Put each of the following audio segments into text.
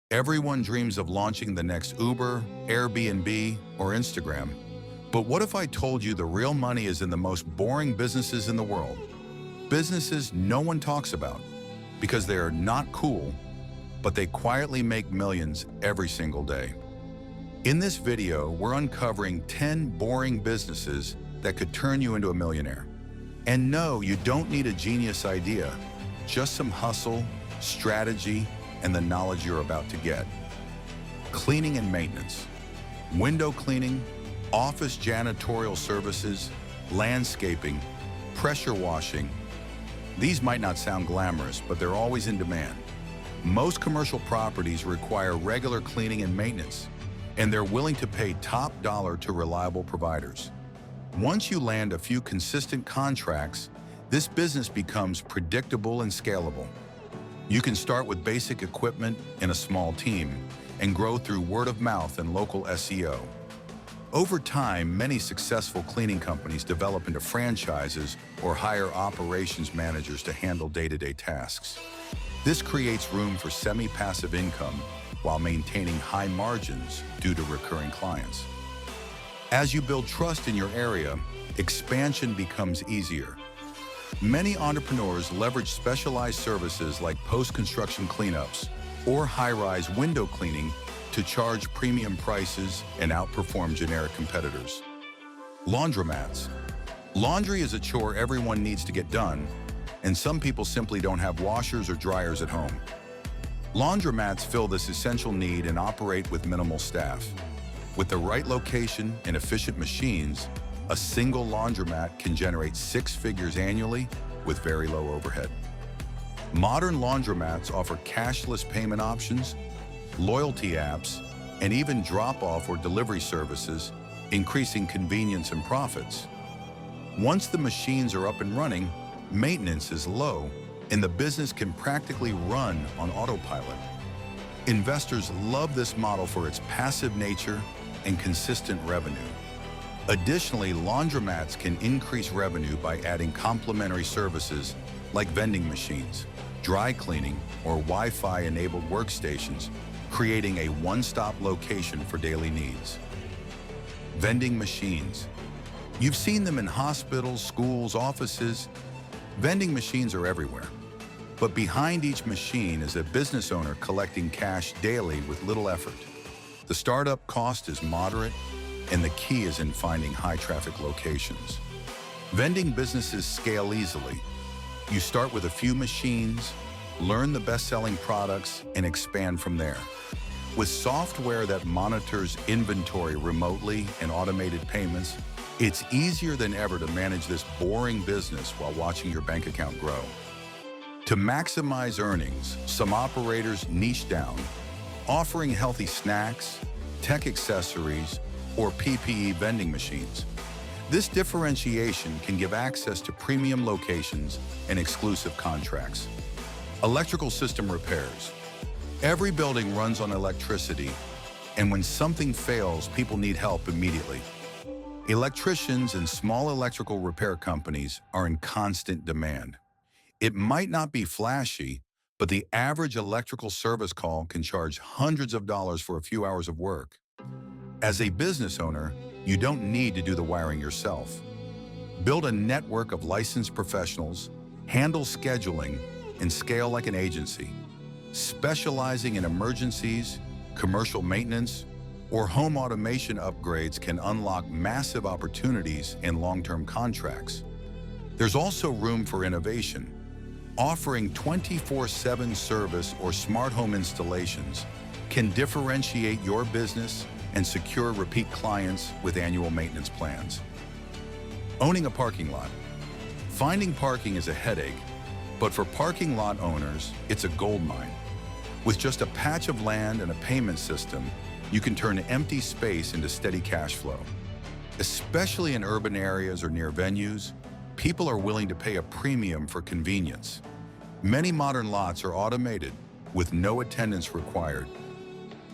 Everyone dreams of launching the next Uber, Airbnb, or Instagram. But what if I told you the real money is in the most boring businesses in the world? Businesses no one talks about because they are not cool, but they quietly make millions every single day. In this video, we're uncovering 10 boring businesses that could turn you into a millionaire. And no, you don't need a genius idea, just some hustle, strategy, and the knowledge you're about to get. Cleaning and maintenance, window cleaning, office janitorial services, landscaping, pressure washing. These might not sound glamorous, but they're always in demand. Most commercial properties require regular cleaning and maintenance, and they're willing to pay top dollar to reliable providers. Once you land a few consistent contracts, this business becomes predictable and scalable. You can start with basic equipment and a small team and grow through word of mouth and local SEO. Over time, many successful cleaning companies develop into franchises or hire operations managers to handle day-to-day tasks. This creates room for semi-passive income while maintaining high margins due to recurring clients. As you build trust in your area, expansion becomes easier. Many entrepreneurs leverage specialized services like post-construction cleanups or high-rise window cleaning to charge premium prices and outperform generic competitors. Laundromats. Laundry is a chore everyone needs to get done, and some people simply don't have washers or dryers at home. Laundromats fill this essential need and operate with minimal staff. With the right location and efficient machines, a single laundromat can generate 6 figures annually with very low overhead. Modern laundromats offer cashless payment options, loyalty apps, and even drop-off or delivery services, increasing convenience and profits. Once the machines are up and running, maintenance is low, and the business can practically run on autopilot. Investors love this model for its passive nature and consistent revenue. Additionally, laundromats can increase revenue by adding complementary services like vending machines, dry cleaning, or Wi-Fi-enabled workstations, creating a one-stop location for daily needs. Vending machines. You've seen them in hospitals, schools, offices. Vending machines are everywhere. But behind each machine is a business owner collecting cash daily with little effort. The startup cost is moderate, and the key is in finding high-traffic locations. Vending businesses scale easily. You start with a few machines, learn the best-selling products, and expand from there. With software that monitors inventory remotely and automated payments, it's easier than ever to manage this boring business while watching your bank account grow. To maximize earnings, some operators niche down, offering healthy snacks, tech accessories, or PPE vending machines. This differentiation can give access to premium locations and exclusive contracts. Electrical system repairs. Every building runs on electricity, and when something fails, people need help immediately. Electricians and small electrical repair companies are in constant demand. It might not be flashy, but the average electrical service call can charge hundreds of dollars for a few hours of work. As a business owner, you don't need to do the wiring yourself. Build a network of licensed professionals, handle scheduling, and scale like an agency. Specializing in emergencies, commercial maintenance, or home automation upgrades can unlock massive opportunities and long-term contracts. There's also room for innovation. Offering 24/7 service or smart home installations can differentiate your business and secure repeat clients with annual maintenance plans. Owning a parking lot. Finding parking is a headache, but for parking lot owners, it's a goldmine. With just a patch of land and a payment system, you can turn empty space into steady cash flow. Especially in urban areas or near venues, people are willing to pay a premium for convenience. Many modern lots are automated, with no attendance required.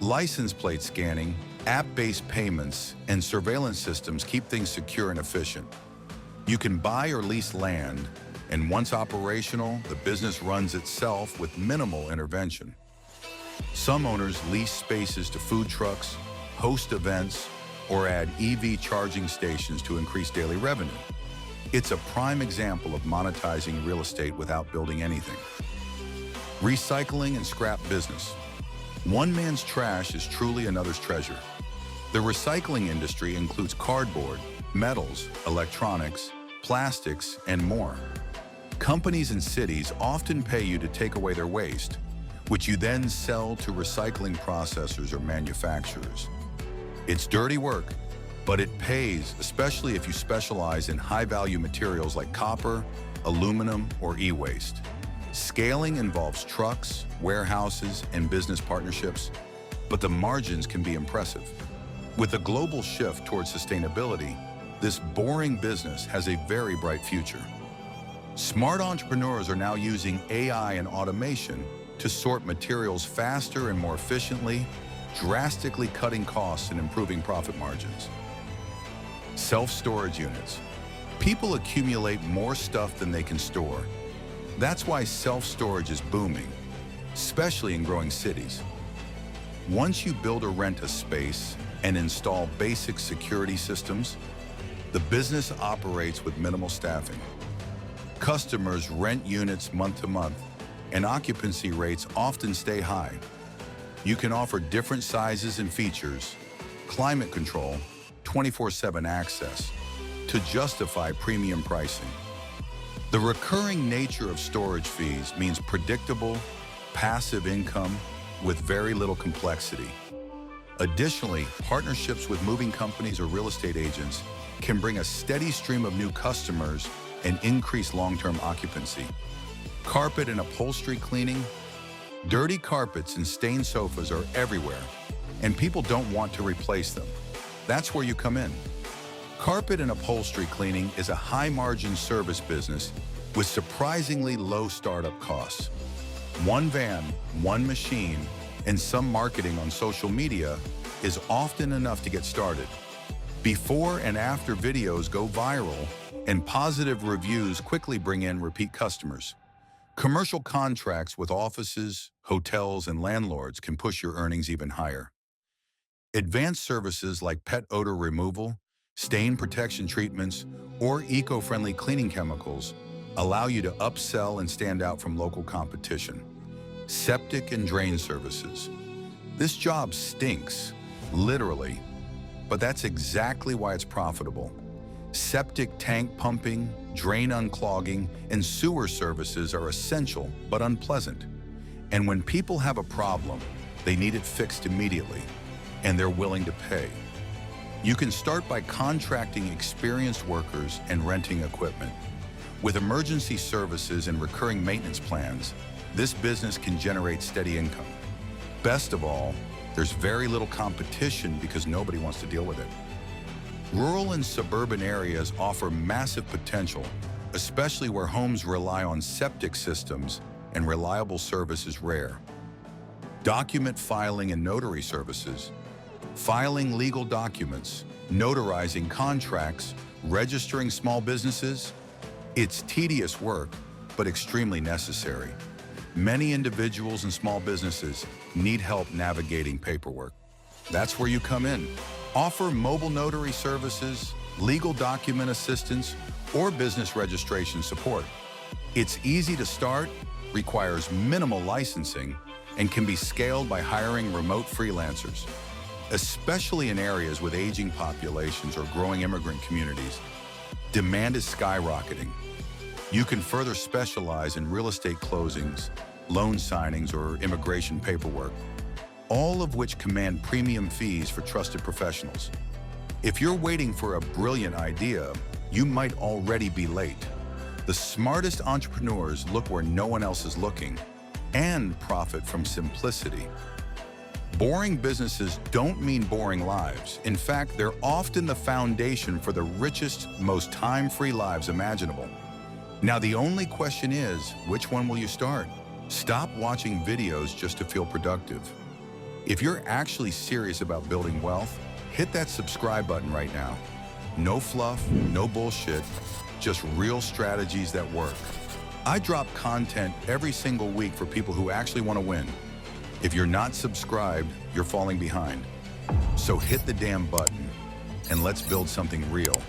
License plate scanning, app-based payments, and surveillance systems keep things secure and efficient. You can buy or lease land, and once operational, the business runs itself with minimal intervention. Some owners lease spaces to food trucks, host events, or add EV charging stations to increase daily revenue. It's a prime example of monetizing real estate without building anything. Recycling and scrap business. One man's trash is truly another's treasure. The recycling industry includes cardboard, metals, electronics, plastics, and more. Companies and cities often pay you to take away their waste, which you then sell to recycling processors or manufacturers. It's dirty work, but it pays, especially if you specialize in high-value materials like copper, aluminum, or e-waste. Scaling involves trucks, warehouses, and business partnerships, but the margins can be impressive. With the global shift towards sustainability, this boring business has a very bright future. Smart entrepreneurs are now using AI and automation to sort materials faster and more efficiently, drastically cutting costs and improving profit margins. Self-storage units. People accumulate more stuff than they can store. That's why self-storage is booming, especially in growing cities. Once you build or rent a space and install basic security systems, the business operates with minimal staffing. Customers rent units month to month, and occupancy rates often stay high. You can offer different sizes and features, climate control, 24/7 access, to justify premium pricing. The recurring nature of storage fees means predictable, passive income with very little complexity. Additionally, partnerships with moving companies or real estate agents can bring a steady stream of new customers and increase long-term occupancy. Carpet and upholstery cleaning. Dirty carpets and stained sofas are everywhere, and people don't want to replace them. That's where you come in. Carpet and upholstery cleaning is a high-margin service business with surprisingly low startup costs. One van, one machine, and some marketing on social media is often enough to get started. Before and after videos go viral, and positive reviews quickly bring in repeat customers. Commercial contracts with offices, hotels, and landlords can push your earnings even higher. Advanced services like pet odor removal, stain protection treatments, or eco-friendly cleaning chemicals allow you to upsell and stand out from local competition. Septic and drain services. This job stinks, literally, but that's exactly why it's profitable. Septic tank pumping, drain unclogging, and sewer services are essential but unpleasant. And when people have a problem, they need it fixed immediately, and they're willing to pay. You can start by contracting experienced workers and renting equipment. With emergency services and recurring maintenance plans, this business can generate steady income. Best of all, there's very little competition because nobody wants to deal with it. Rural and suburban areas offer massive potential, especially where homes rely on septic systems and reliable service is rare. Document filing and notary services. Filing legal documents, notarizing contracts, registering small businesses. It's tedious work, but extremely necessary. Many individuals and small businesses need help navigating paperwork. That's where you come in. Offer mobile notary services, legal document assistance, or business registration support. It's easy to start, requires minimal licensing, and can be scaled by hiring remote freelancers. Especially in areas with aging populations or growing immigrant communities, demand is skyrocketing. You can further specialize in real estate closings, loan signings, or immigration paperwork, all of which command premium fees for trusted professionals. If you're waiting for a brilliant idea, you might already be late. The smartest entrepreneurs look where no one else is looking and profit from simplicity. Boring businesses don't mean boring lives. In fact, they're often the foundation for the richest, most time-free lives imaginable. Now, the only question is, which one will you start? Stop watching videos just to feel productive. If you're actually serious about building wealth, hit that subscribe button right now. No fluff, no bullshit, just real strategies that work. I drop content every single week for people who actually want to win. If you're not subscribed, you're falling behind. So hit the damn button and let's build something real.